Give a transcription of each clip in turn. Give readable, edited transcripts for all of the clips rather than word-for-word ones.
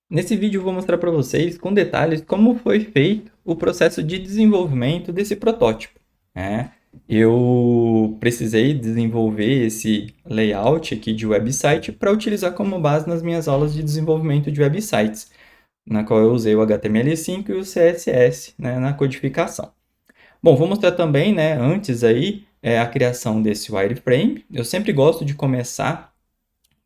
Nesse vídeo eu vou mostrar para vocês com detalhes como foi feito o processo de desenvolvimento desse protótipo, né? Eu precisei desenvolver esse layout aqui de website para utilizar como base nas minhas aulas de desenvolvimento de websites, na qual eu usei o HTML5 e o CSS, né, na codificação. Bom, vou mostrar também, né, antes aí, a criação desse wireframe. Eu sempre gosto de começar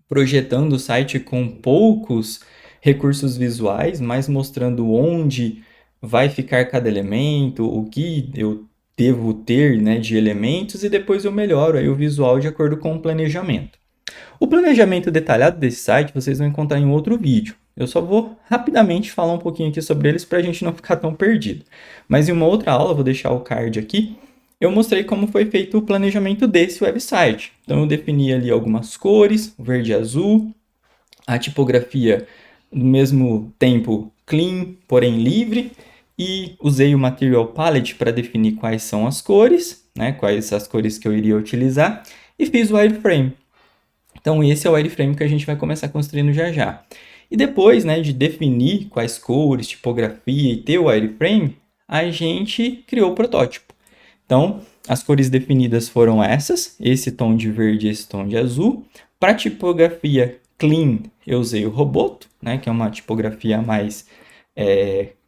projetando o site com poucos recursos visuais, mas mostrando onde vai ficar cada elemento, o que eu devo ter, né, de elementos, e depois eu melhoro aí o visual de acordo com o planejamento. O planejamento detalhado desse site vocês vão encontrar em outro vídeo. Eu só vou rapidamente falar um pouquinho aqui sobre eles para a gente não ficar tão perdido. Mas em uma outra aula, vou deixar o card aqui, eu mostrei como foi feito o planejamento desse website. Então eu defini ali algumas cores, verde e azul, a tipografia no mesmo tempo clean, porém livre, e usei o Material Palette para definir quais são as cores, né, quais as cores que eu iria utilizar, e fiz o wireframe. Então esse é o wireframe que a gente vai começar construindo já já. E depois, né, de definir quais cores, tipografia e ter o wireframe, a gente criou o protótipo. Então, as cores definidas foram essas, esse tom de verde e esse tom de azul. Para tipografia clean, eu usei o Roboto, né, que é uma tipografia mais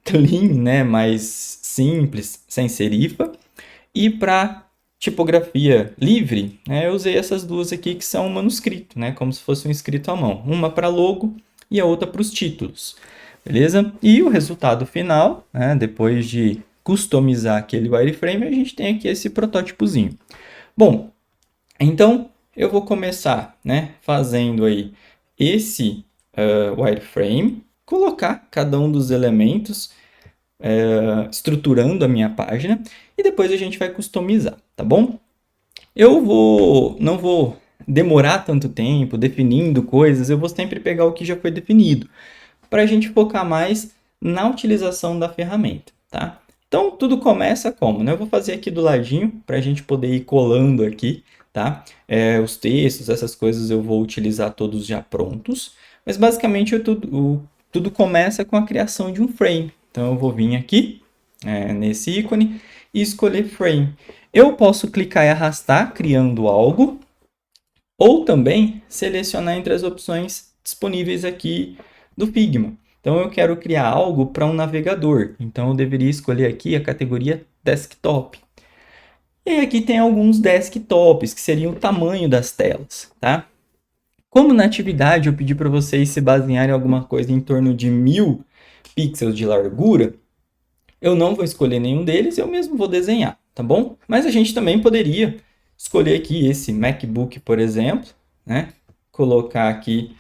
clean, né, mais simples, sem serifa. E para tipografia livre, né, eu usei essas duas aqui que são manuscrito, né, como se fosse um escrito à mão. Uma para logo e a outra para os títulos. Beleza? E o resultado final, né, depois de customizar aquele wireframe, a gente tem aqui esse protótipozinho. Bom, então eu vou começar, né, fazendo aí esse wireframe, colocar cada um dos elementos, estruturando a minha página, e depois a gente vai customizar, tá bom? Não vou demorar tanto tempo definindo coisas, eu vou sempre pegar o que já foi definido, para a gente focar mais na utilização da ferramenta, tá? Então, tudo começa como, né? Eu vou fazer aqui do ladinho, para a gente poder ir colando aqui, tá? Os textos, essas coisas eu vou utilizar todos já prontos, mas basicamente tudo começa com a criação de um frame. Então, eu vou vir aqui, nesse ícone, e escolher frame. Eu posso clicar e arrastar, criando algo, ou também selecionar entre as opções disponíveis aqui do Figma. Então eu quero criar algo para um navegador, então eu deveria escolher aqui a categoria Desktop. E aqui tem alguns desktops, que seriam o tamanho das telas, tá? Como na atividade eu pedi para vocês se basearem em alguma coisa em torno de 1000 pixels de largura, eu não vou escolher nenhum deles, eu mesmo vou desenhar, tá bom? Mas a gente também poderia escolher aqui esse MacBook, por exemplo, né? Colocar aqui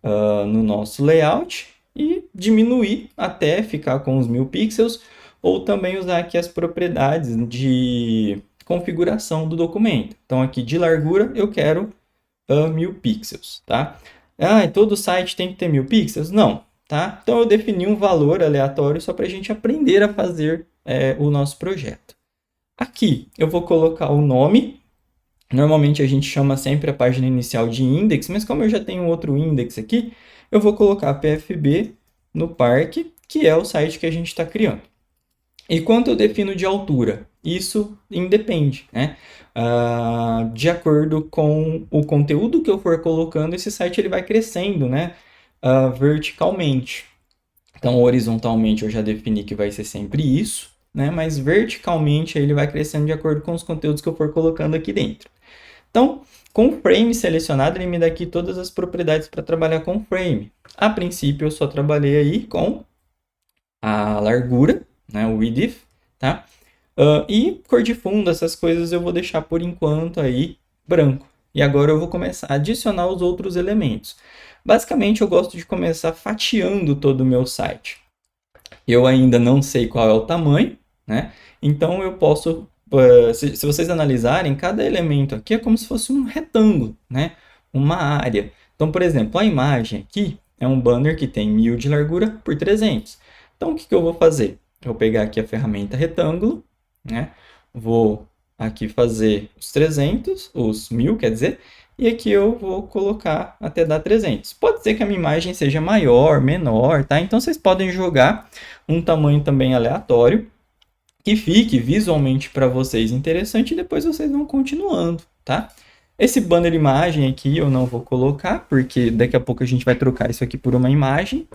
no nosso layout e diminuir até ficar com os 1000 pixels, ou também usar aqui as propriedades de configuração do documento. Então aqui de largura eu quero 1000 pixels, tá? Ah, e todo site tem que ter 1000 pixels? Não, tá? Então eu defini um valor aleatório só para a gente aprender a fazer o nosso projeto. Aqui eu vou colocar o nome. Normalmente a gente chama sempre a página inicial de index, mas como eu já tenho outro index aqui, eu vou colocar PFB no parque, que é o site que a gente está criando. E quanto eu defino de altura? Isso independe, né? De acordo com o conteúdo que eu for colocando, esse site ele vai crescendo, né? Verticalmente. Então, horizontalmente eu já defini que vai ser sempre isso, né? Mas verticalmente ele vai crescendo de acordo com os conteúdos que eu for colocando aqui dentro. Então, com o frame selecionado, ele me dá aqui todas as propriedades para trabalhar com o frame. A princípio, eu só trabalhei aí com a largura, né, o width, tá? E cor de fundo, essas coisas eu vou deixar por enquanto aí branco. E agora eu vou começar a adicionar os outros elementos. Basicamente, eu gosto de começar fatiando todo o meu site. Eu ainda não sei qual é o tamanho, né? Então eu posso, se vocês analisarem, cada elemento aqui é como se fosse um retângulo, né? Uma área. Então, por exemplo, a imagem aqui é um banner que tem 1000 de largura por 300. Então, o que eu vou fazer? Eu vou pegar aqui a ferramenta retângulo, né? Vou aqui fazer os 300, os 1000, quer dizer, e aqui eu vou colocar até dar 300. Pode ser que a minha imagem seja maior, menor, tá? Então vocês podem jogar um tamanho também aleatório, que fique visualmente para vocês interessante e depois vocês vão continuando, tá? Esse banner imagem aqui eu não vou colocar, porque daqui a pouco a gente vai trocar isso aqui por uma imagem.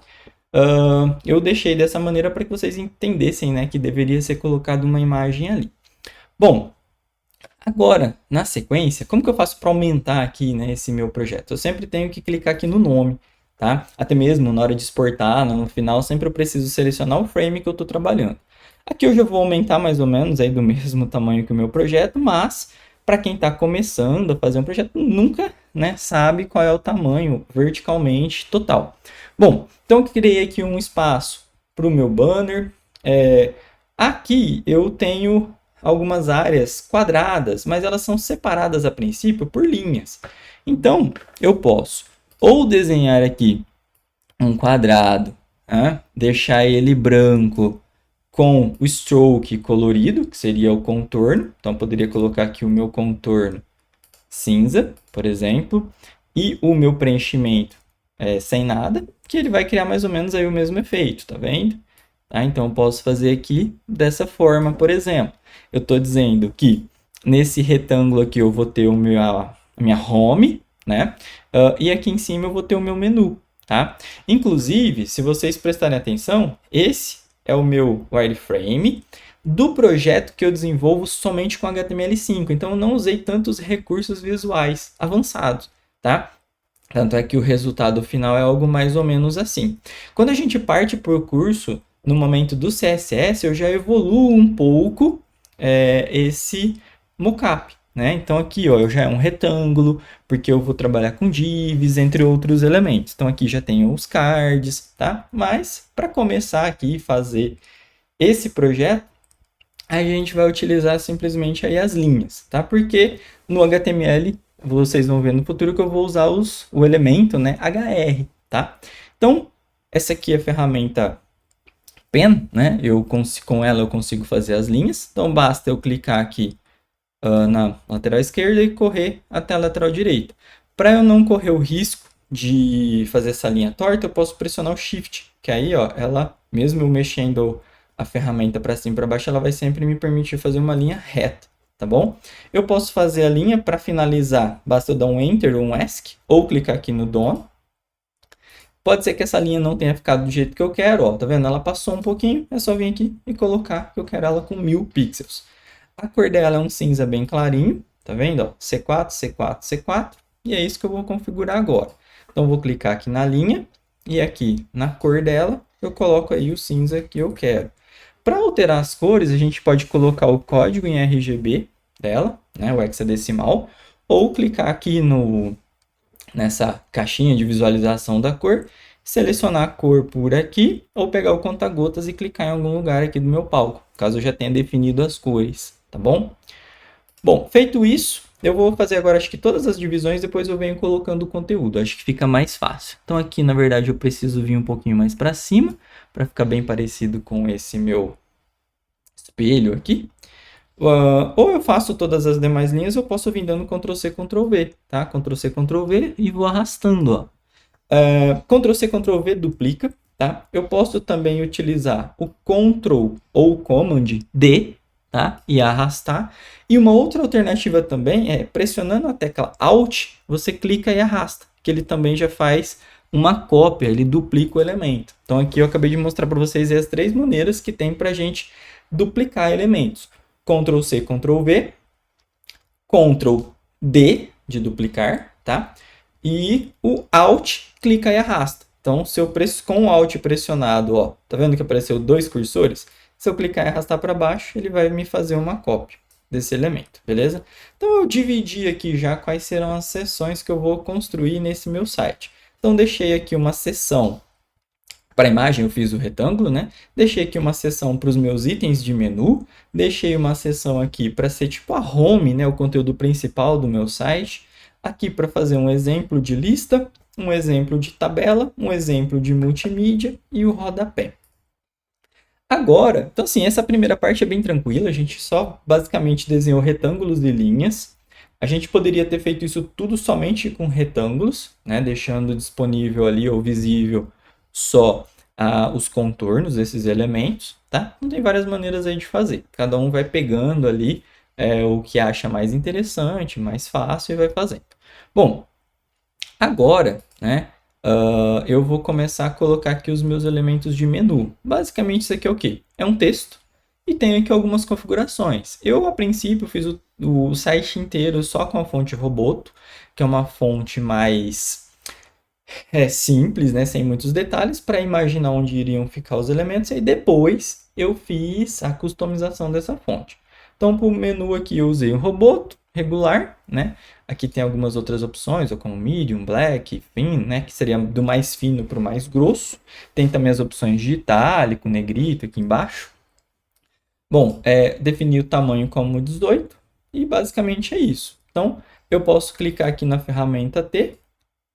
Eu deixei dessa maneira para que vocês entendessem, né, que deveria ser colocado uma imagem ali. Bom, agora, na sequência, como que eu faço para aumentar aqui, né, esse meu projeto? Eu sempre tenho que clicar aqui no nome, tá? Até mesmo na hora de exportar, no final, sempre eu preciso selecionar o frame que eu estou trabalhando. Aqui eu já vou aumentar mais ou menos aí do mesmo tamanho que o meu projeto, mas para quem está começando a fazer um projeto, nunca, né, sabe qual é o tamanho verticalmente total. Bom, então eu criei aqui um espaço para o meu banner. Aqui eu tenho algumas áreas quadradas, mas elas são separadas a princípio por linhas. Então, eu posso ou desenhar aqui um quadrado, né? Deixar ele branco com o stroke colorido, que seria o contorno. Então, eu poderia colocar aqui o meu contorno cinza, por exemplo, e o meu preenchimento sem nada, que ele vai criar mais ou menos aí o mesmo efeito, tá vendo? Tá? Então, eu posso fazer aqui dessa forma, por exemplo. Eu estou dizendo que nesse retângulo aqui eu vou ter a minha home, né? E aqui em cima eu vou ter o meu menu, tá? Inclusive, se vocês prestarem atenção, esse é o meu wireframe do projeto que eu desenvolvo somente com HTML5. Então, eu não usei tantos recursos visuais avançados, tá? Tanto é que o resultado final é algo mais ou menos assim. Quando a gente parte para o curso, no momento do CSS, eu já evoluo um pouco esse mockup, né? Então aqui, ó, eu já é um retângulo, porque eu vou trabalhar com divs, entre outros elementos. Então aqui já tenho os cards, tá? Mas para começar aqui e fazer esse projeto, a gente vai utilizar simplesmente aí as linhas, tá? Porque no HTML, vocês vão ver no futuro que eu vou usar o elemento, né, HR, tá? Então, essa aqui é a ferramenta Pen, né? Com ela eu consigo fazer as linhas. Então, basta eu clicar aqui na lateral esquerda e correr até a lateral direita. Para eu não correr o risco de fazer essa linha torta, eu posso pressionar o Shift, que aí, ó, ela, mesmo eu mexendo a ferramenta para cima e para baixo, ela vai sempre me permitir fazer uma linha reta, tá bom? Eu posso fazer a linha para finalizar, basta eu dar um Enter ou um ESC, ou clicar aqui no Done. Pode ser que essa linha não tenha ficado do jeito que eu quero, ó, tá vendo? Ela passou um pouquinho, é só vir aqui e colocar que eu quero ela com 1000 pixels. A cor dela é um cinza bem clarinho, tá vendo? Ó, C4, C4, C4, e é isso que eu vou configurar agora. Então, eu vou clicar aqui na linha, e aqui na cor dela, eu coloco aí o cinza que eu quero. Para alterar as cores, a gente pode colocar o código em RGB dela, né, o hexadecimal, ou clicar aqui nessa caixinha de visualização da cor, selecionar a cor por aqui, ou pegar o conta-gotas e clicar em algum lugar aqui do meu palco, caso eu já tenha definido as cores, tá bom? Bom, feito isso, eu vou fazer agora acho que todas as divisões, depois eu venho colocando o conteúdo, acho que fica mais fácil. Então aqui, na verdade, eu preciso vir um pouquinho mais para cima, para ficar bem parecido com esse meu espelho aqui. Ou eu faço todas as demais linhas, ou eu posso vir dando Ctrl+C, Ctrl+V, tá? Ctrl+C, Ctrl+V e vou arrastando, ó. Ctrl+C, Ctrl+V duplica, tá? Eu posso também utilizar o Ctrl ou Command D, tá? E arrastar. E uma outra alternativa também é, pressionando a tecla Alt, você clica e arrasta, que ele também já faz uma cópia, ele duplica o elemento. Então aqui eu acabei de mostrar para vocês as 3 maneiras que tem para a gente duplicar elementos. Ctrl+C, Ctrl+V, Ctrl+D de duplicar, tá? E o Alt, clica e arrasta. Então, se eu com o Alt pressionado, ó, tá vendo que apareceu 2 cursores? Se eu clicar e arrastar para baixo, ele vai me fazer uma cópia desse elemento, beleza? Então, eu dividi aqui já quais serão as seções que eu vou construir nesse meu site. Então, deixei aqui uma seção para a imagem, eu fiz o retângulo, né? Deixei aqui uma seção para os meus itens de menu, deixei uma seção aqui para ser tipo a home, né? O conteúdo principal do meu site. Aqui para fazer um exemplo de lista, um exemplo de tabela, um exemplo de multimídia e o rodapé. Agora, então assim, essa primeira parte é bem tranquila, a gente só basicamente desenhou retângulos e linhas. A gente poderia ter feito isso tudo somente com retângulos, né? Deixando disponível ali ou visível só os contornos desses elementos, tá? Então, tem várias maneiras aí de fazer. Cada um vai pegando ali o que acha mais interessante, mais fácil e vai fazendo. Bom, agora, né? Eu vou começar a colocar aqui os meus elementos de menu. Basicamente, isso aqui é o quê? É um texto e tem aqui algumas configurações. Eu, a princípio, fiz o site inteiro só com a fonte Roboto, que é uma fonte mais simples, né? Sem muitos detalhes, para imaginar onde iriam ficar os elementos. E depois eu fiz a customização dessa fonte. Então, para o menu aqui, eu usei o Roboto regular, né? Aqui tem algumas outras opções, como medium, black, thin, né? Que seria do mais fino para o mais grosso. Tem também as opções de itálico, negrito aqui embaixo. Bom, definir o tamanho como 18 e basicamente é isso. Então, eu posso clicar aqui na ferramenta T,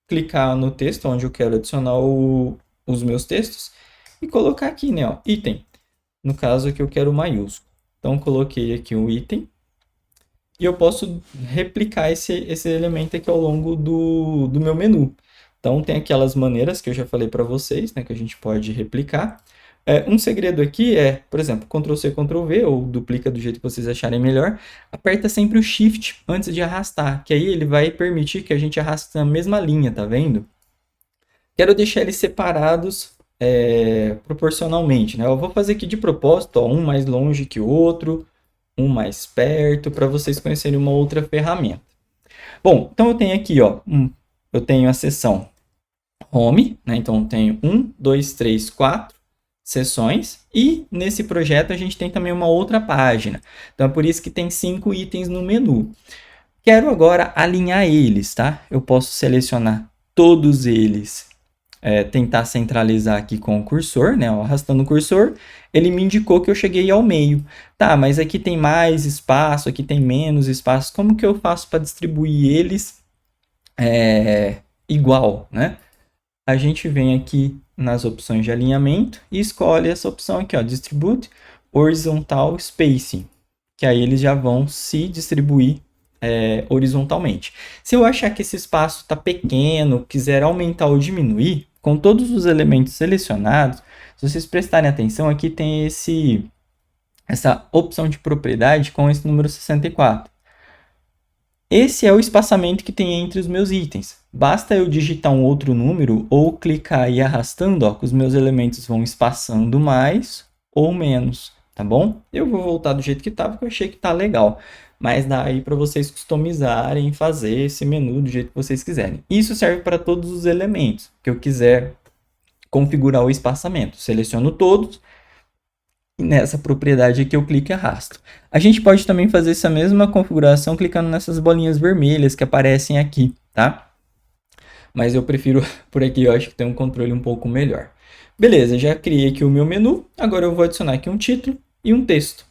clicar no texto onde eu quero adicionar os meus textos e colocar aqui, né, ó, item. No caso aqui eu quero maiúsculo. Então, coloquei aqui o item e eu posso replicar esse elemento aqui ao longo do meu menu. Então, tem aquelas maneiras que eu já falei para vocês, né, que a gente pode replicar. Um segredo aqui é, por exemplo, Ctrl+C, Ctrl+V, ou duplica do jeito que vocês acharem melhor, aperta sempre o Shift antes de arrastar, que aí ele vai permitir que a gente arraste na mesma linha, tá vendo? Quero deixar eles separados proporcionalmente, né? Eu vou fazer aqui de propósito, ó, um mais longe que o outro, um mais perto, para vocês conhecerem uma outra ferramenta. Bom, então eu tenho aqui, ó, eu tenho a seção Home, né? Então eu tenho 1, 2, 3, 4 seções, e nesse projeto a gente tem também uma outra página. Então é por isso que tem 5 itens no menu. Quero agora alinhar eles, tá? Eu posso selecionar todos eles, tentar centralizar aqui com o cursor, né? Arrastando o cursor, ele me indicou que eu cheguei ao meio. Tá, mas aqui tem mais espaço, aqui tem menos espaço. Como que eu faço para distribuir eles igual, né? A gente vem aqui nas opções de alinhamento e escolhe essa opção aqui, ó, Distribute Horizontal Spacing, que aí eles já vão se distribuir horizontalmente. Se eu achar que esse espaço está pequeno, quiser aumentar ou diminuir, com todos os elementos selecionados, se vocês prestarem atenção, aqui tem essa opção de propriedade com esse número 64. Esse é o espaçamento que tem entre os meus itens. Basta eu digitar um outro número ou clicar e arrastando, ó, que os meus elementos vão espaçando mais ou menos, tá bom? Eu vou voltar do jeito que estava, porque eu achei que tá legal. Mas dá aí para vocês customizarem e fazer esse menu do jeito que vocês quiserem. Isso serve para todos os elementos que eu quiser configurar o espaçamento. Seleciono todos. E nessa propriedade aqui eu clico e arrasto. A gente pode também fazer essa mesma configuração clicando nessas bolinhas vermelhas que aparecem aqui, tá? Mas eu prefiro por aqui, eu acho que tem um controle um pouco melhor. Beleza, já criei aqui o meu menu. Agora eu vou adicionar aqui um título e um texto.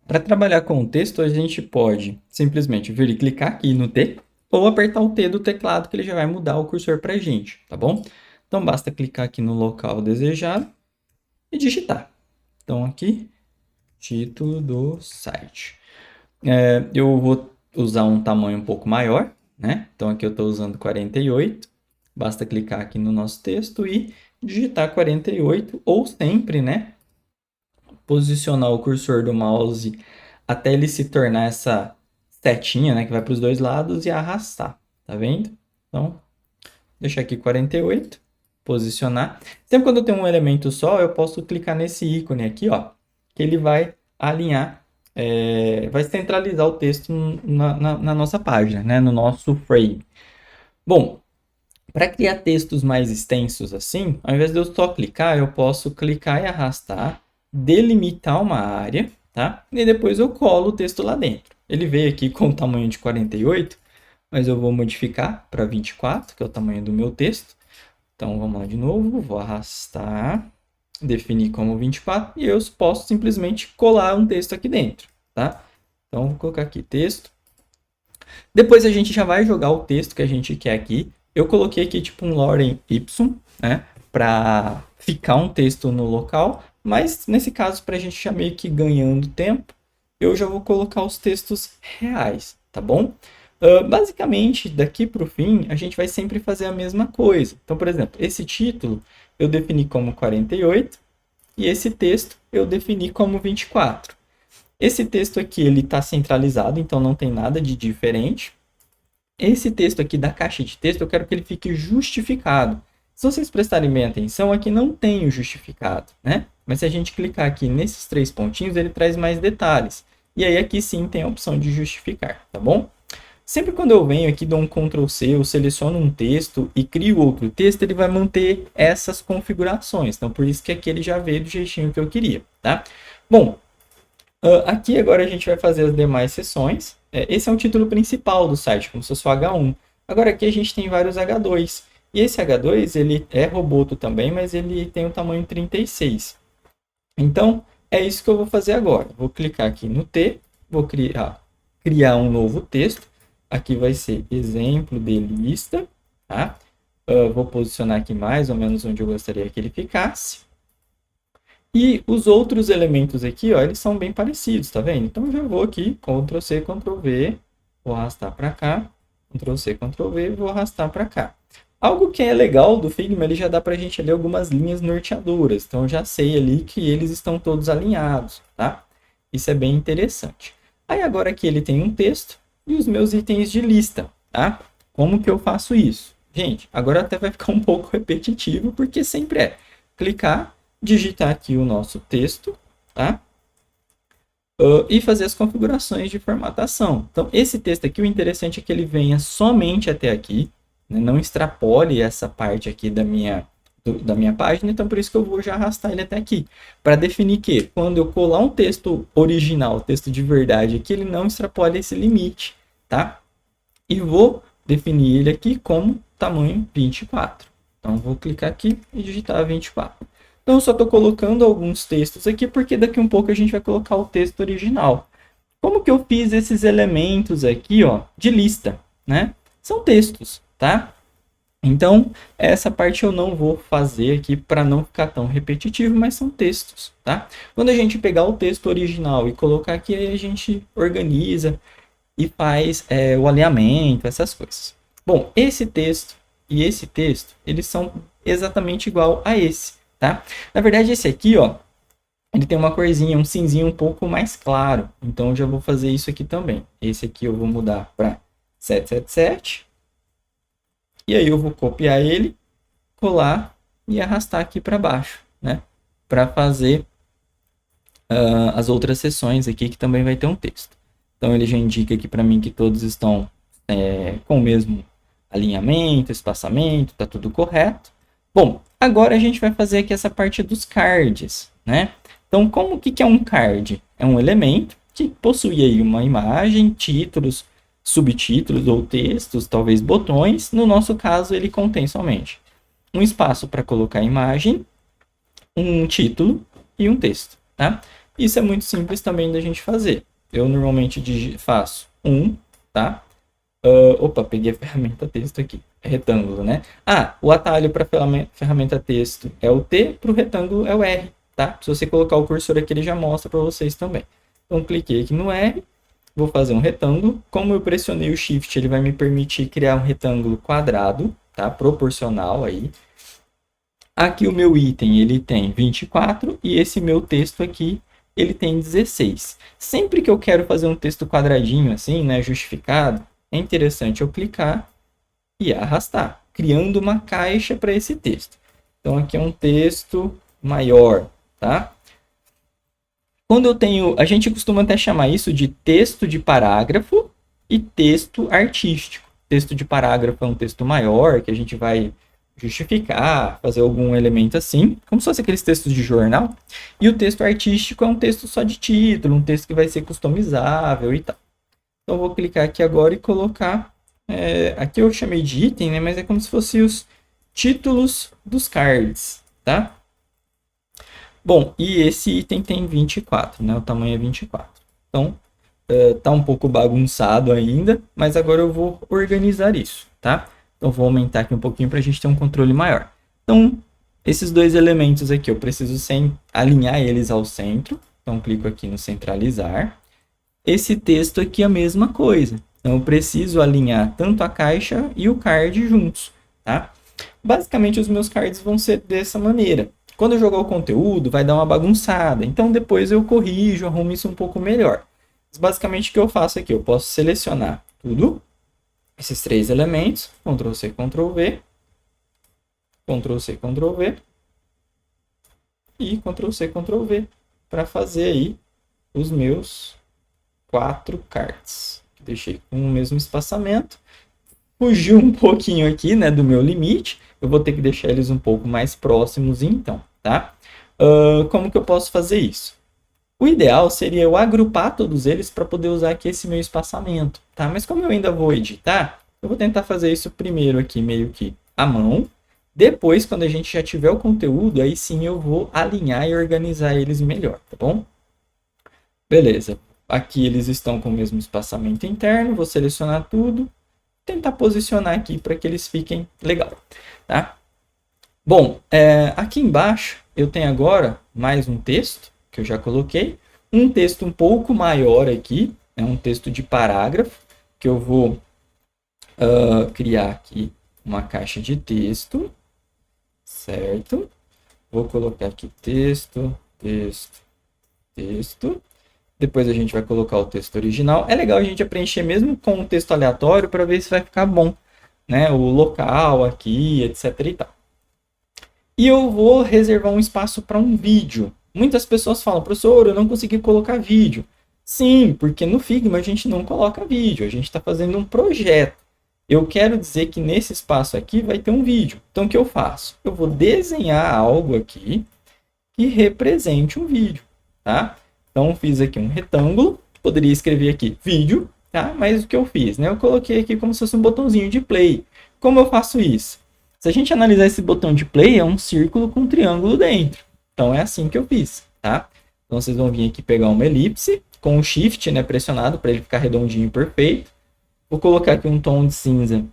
Para trabalhar com o texto, a gente pode simplesmente vir e clicar aqui no T ou apertar o T do teclado que ele já vai mudar o cursor para a gente, tá bom? Então basta clicar aqui no local desejado e digitar. Então, aqui, título do site. Eu vou usar um tamanho um pouco maior, né? Então, aqui eu estou usando 48. Basta clicar aqui no nosso texto e digitar 48, ou sempre, né? Posicionar o cursor do mouse até ele se tornar essa setinha, né? Que vai para os dois lados e arrastar, tá vendo? Então, deixar aqui 48. Posicionar. Sempre quando eu tenho um elemento só, eu posso clicar nesse ícone aqui, ó, que ele vai alinhar, vai centralizar o texto na nossa página, né, no nosso frame. Bom, para criar textos mais extensos assim, ao invés de eu só clicar, eu posso clicar e arrastar, delimitar uma área, tá? E depois eu colo o texto lá dentro. Ele veio aqui com o tamanho de 48, mas eu vou modificar para 24, que é o tamanho do meu texto. Então, vamos lá de novo, vou arrastar, definir como 24, e eu posso simplesmente colar um texto aqui dentro, tá? Então, vou colocar aqui texto. Depois a gente já vai jogar o texto que a gente quer aqui. Eu coloquei aqui tipo um lorem ipsum, né? Para ficar um texto no local, mas nesse caso, para a gente já meio que ganhando tempo, eu já vou colocar os textos reais. tá bom? Basicamente, daqui para o fim, a gente vai sempre fazer a mesma coisa. Então, por exemplo, esse título eu defini como 48 e esse texto eu defini como 24. Esse texto aqui ele está centralizado, então não tem nada de diferente. Esse texto aqui da caixa de texto, eu quero que ele fique justificado. Se vocês prestarem bem atenção, aqui não tem o justificado, né? Mas se a gente clicar aqui nesses 3 pontinhos, ele traz mais detalhes. E aí aqui sim tem a opção de justificar, tá bom? Sempre quando eu venho aqui, dou um Ctrl C, eu seleciono um texto e crio outro texto, ele vai manter essas configurações. Então, por isso que aqui ele já veio do jeitinho que eu queria, tá? Bom, aqui agora a gente vai fazer as demais seções. Esse é o título principal do site, como se fosse o H1. Agora aqui a gente tem vários H2. E esse H2, ele é roboto também, mas ele tem o tamanho 36. Então, é isso que eu vou fazer agora. Vou clicar aqui no T, vou criar um novo texto. Aqui vai ser exemplo de lista, tá? Vou posicionar aqui mais ou menos onde eu gostaria que ele ficasse. E os outros elementos aqui, ó, eles são bem parecidos, tá vendo? Então, eu já vou aqui, Ctrl C, Ctrl V, vou arrastar para cá, Ctrl C, Ctrl V, vou arrastar para cá. Algo que é legal do Figma, ele já dá para a gente ler algumas linhas norteadoras. Então, eu já sei ali que eles estão todos alinhados, tá? Isso é bem interessante. Aí, agora aqui ele tem um texto e os meus itens de lista, tá? Como que eu faço isso? Gente, agora até vai ficar um pouco repetitivo, porque sempre é clicar, digitar aqui o nosso texto, tá? E fazer as configurações de formatação. Então, esse texto aqui, o interessante é que ele venha somente até aqui, né? Não extrapole essa parte aqui da minha página, então por isso que eu vou já arrastar ele até aqui, para definir que quando eu colar um texto original, texto de verdade aqui, ele não extrapole esse limite, tá? E vou definir ele aqui como tamanho 24. Então, vou clicar aqui e digitar 24. Então, eu só estou colocando alguns textos aqui, porque daqui um pouco a gente vai colocar o texto original. Como que eu fiz esses elementos aqui, ó, de lista, né? São textos, tá? Então, essa parte eu não vou fazer aqui para não ficar tão repetitivo, mas são textos, tá? Quando a gente pegar o texto original e colocar aqui, aí a gente organiza e faz o alinhamento, essas coisas. Bom, esse texto e esse texto, eles são exatamente igual a esse, tá? Na verdade, esse aqui, ó, ele tem uma corzinha, um cinzinho um pouco mais claro. Então, eu já vou fazer isso aqui também. Esse aqui eu vou mudar para 777. E aí eu vou copiar ele, colar e arrastar aqui para baixo, né? Para fazer as outras seções aqui que também vai ter um texto. Então ele já indica aqui para mim que todos estão com o mesmo alinhamento, espaçamento, tá tudo correto. Bom, agora a gente vai fazer aqui essa parte dos cards, né? Então, como que é um card? É um elemento que possui aí uma imagem, títulos, subtítulos ou textos, talvez botões. No nosso caso, ele contém somente um espaço para colocar a imagem, um título e um texto, tá? Isso é muito simples também da gente fazer. Eu normalmente faço tá? Peguei a ferramenta texto aqui. É retângulo, né? O atalho para a ferramenta texto é o T, para o retângulo é o R, tá? Se você colocar o cursor aqui, ele já mostra para vocês também. Então, cliquei aqui no R. Vou fazer um retângulo. Como eu pressionei o Shift, ele vai me permitir criar um retângulo quadrado, tá? Proporcional aí. Aqui o meu item, ele tem 24 e esse meu texto aqui, ele tem 16. Sempre que eu quero fazer um texto quadradinho assim, né, justificado, é interessante eu clicar e arrastar, criando uma caixa para esse texto. Então, aqui é um texto maior, tá? Quando eu tenho, a gente costuma até chamar isso de texto de parágrafo e texto artístico. Texto de parágrafo é um texto maior, que a gente vai justificar, fazer algum elemento assim, como se fosse aqueles textos de jornal. E o texto artístico é um texto só de título, um texto que vai ser customizável e tal. Então, eu vou clicar aqui agora e colocar, aqui eu chamei de item, né, mas é como se fossem os títulos dos cards, tá? Bom, e esse item tem 24, né? O tamanho é 24. Então, tá um pouco bagunçado ainda, mas agora eu vou organizar isso, tá? Então, vou aumentar aqui um pouquinho para a gente ter um controle maior. Então, esses dois elementos aqui, eu preciso alinhar eles ao centro. Então, clico aqui no centralizar. Esse texto aqui é a mesma coisa. Então eu preciso alinhar tanto a caixa e o card juntos, tá? Basicamente os meus cards vão ser dessa maneira. Quando eu jogar o conteúdo, vai dar uma bagunçada. Então depois eu corrijo, arrumo isso um pouco melhor. Mas basicamente o que eu faço aqui? Eu posso selecionar tudo, esses três elementos, Ctrl C, Ctrl V, Ctrl C, Ctrl V e Ctrl C, Ctrl V para fazer aí os meus 4 cards. Deixei com o mesmo espaçamento. Fugiu um pouquinho aqui, né, do meu limite. Eu vou ter que deixar eles um pouco mais próximos então, tá? Como que eu posso fazer isso? O ideal seria eu agrupar todos eles para poder usar aqui esse meu espaçamento, tá? Mas como eu ainda vou editar, eu vou tentar fazer isso primeiro aqui meio que à mão. Depois, quando a gente já tiver o conteúdo, aí sim eu vou alinhar e organizar eles melhor, tá bom? Beleza. Aqui eles estão com o mesmo espaçamento interno, vou selecionar tudo, tentar posicionar aqui para que eles fiquem legal, tá? Bom, aqui embaixo eu tenho agora mais um texto que eu já coloquei, um texto um pouco maior aqui, é um texto de parágrafo que eu vou criar aqui uma caixa de texto, certo? Vou colocar aqui texto, texto, texto. Depois a gente vai colocar o texto original. É legal a gente preencher mesmo com um texto aleatório para ver se vai ficar bom, né? O local aqui, etc e tal. E eu vou reservar um espaço para um vídeo. Muitas pessoas falam, professor, eu não consegui colocar vídeo. Sim, porque no Figma a gente não coloca vídeo, a gente está fazendo um projeto. Eu quero dizer que nesse espaço aqui vai ter um vídeo. Então o que eu faço? Eu vou desenhar algo aqui que represente um vídeo, tá? Então, fiz aqui um retângulo, poderia escrever aqui vídeo, tá? Mas o que eu fiz, né? Eu coloquei aqui como se fosse um botãozinho de play. Como eu faço isso? Se a gente analisar esse botão de play, é um círculo com um triângulo dentro. Então, é assim que eu fiz, tá? Então, vocês vão vir aqui pegar uma elipse com o shift, né, pressionado para ele ficar redondinho e perfeito. Vou colocar aqui um tom de cinza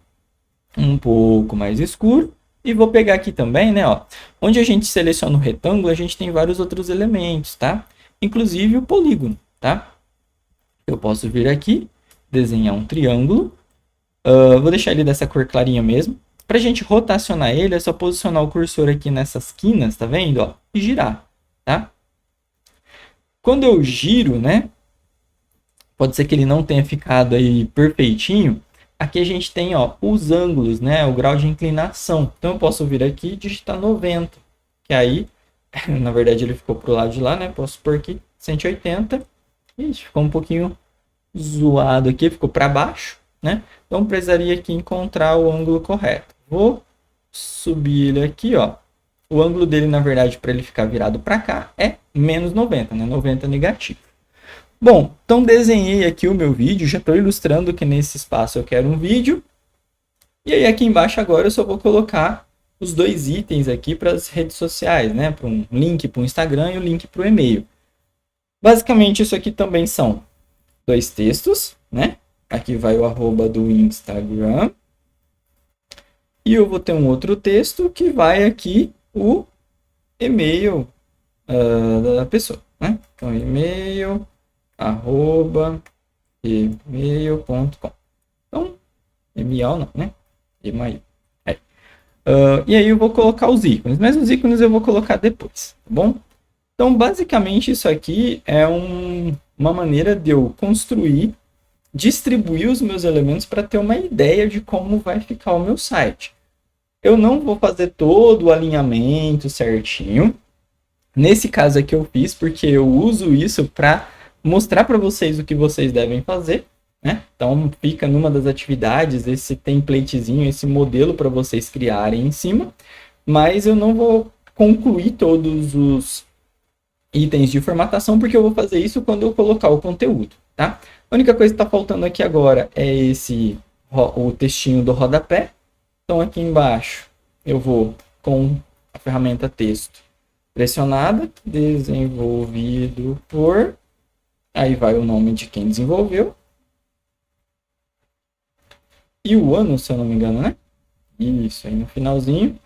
um pouco mais escuro. E vou pegar aqui também, né, ó, onde a gente seleciona o retângulo, a gente tem vários outros elementos, tá? Inclusive o polígono, tá? Eu posso vir aqui, desenhar um triângulo. Vou deixar ele dessa cor clarinha mesmo. Para a gente rotacionar ele, é só posicionar o cursor aqui nessas quinas, tá vendo? Ó, e girar, tá? Quando eu giro, né? Pode ser que ele não tenha ficado aí perfeitinho. Aqui a gente tem, ó, os ângulos, né? O grau de inclinação. Então eu posso vir aqui e digitar 90. Que aí, na verdade, ele ficou pro lado de lá, né? Posso pôr aqui 180. Ixi, ficou um pouquinho zoado aqui, ficou para baixo, né? Então precisaria aqui encontrar o ângulo correto. Vou subir ele aqui, ó. O ângulo dele, na verdade, para ele ficar virado para cá é menos 90, né? 90 negativo. Bom, então desenhei aqui o meu vídeo, já estou ilustrando que nesse espaço eu quero um vídeo. E aí aqui embaixo agora eu só vou colocar os dois itens aqui para as redes sociais, né? Para um link para o Instagram e o link para o e-mail. Basicamente isso aqui também são dois textos, né? Aqui vai o arroba do Instagram. E eu vou ter um outro texto que vai aqui o e-mail da pessoa, né? Então e-mail @gmail.com. Então, email não, né? Email. E aí eu vou colocar os ícones, mas os ícones eu vou colocar depois, tá bom? Então, basicamente, isso aqui é uma maneira de eu construir, distribuir os meus elementos para ter uma ideia de como vai ficar o meu site. Eu não vou fazer todo o alinhamento certinho. Nesse caso aqui eu fiz porque eu uso isso para mostrar para vocês o que vocês devem fazer, né? Então fica numa das atividades esse templatezinho, esse modelo para vocês criarem em cima, mas eu não vou concluir todos os itens de formatação porque eu vou fazer isso quando eu colocar o conteúdo, tá? A única coisa que está faltando aqui agora é o textinho do rodapé. Então aqui embaixo eu vou com a ferramenta texto pressionada, desenvolvido por... Aí vai o nome de quem desenvolveu. E o ano, se eu não me engano, né? Isso, aí no finalzinho.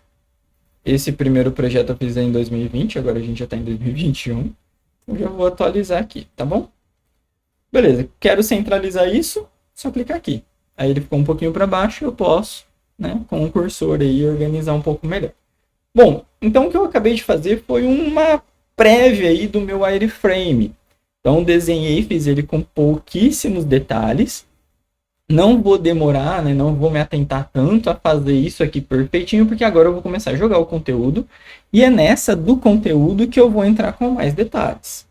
Esse primeiro projeto eu fiz em 2020, agora a gente já está em 2021. Eu já vou atualizar aqui, tá bom? Beleza, quero centralizar isso. só clicar aqui. Aí ele ficou um pouquinho para baixo, eu posso, né, com o cursor aí, organizar um pouco melhor. Bom, então o que eu acabei de fazer foi uma prévia aí do meu wireframe. Então desenhei, fiz ele com pouquíssimos detalhes. Não vou demorar, né, não vou me atentar tanto a fazer isso aqui perfeitinho, porque agora eu vou começar a jogar o conteúdo. E é nessa do conteúdo que eu vou entrar com mais detalhes.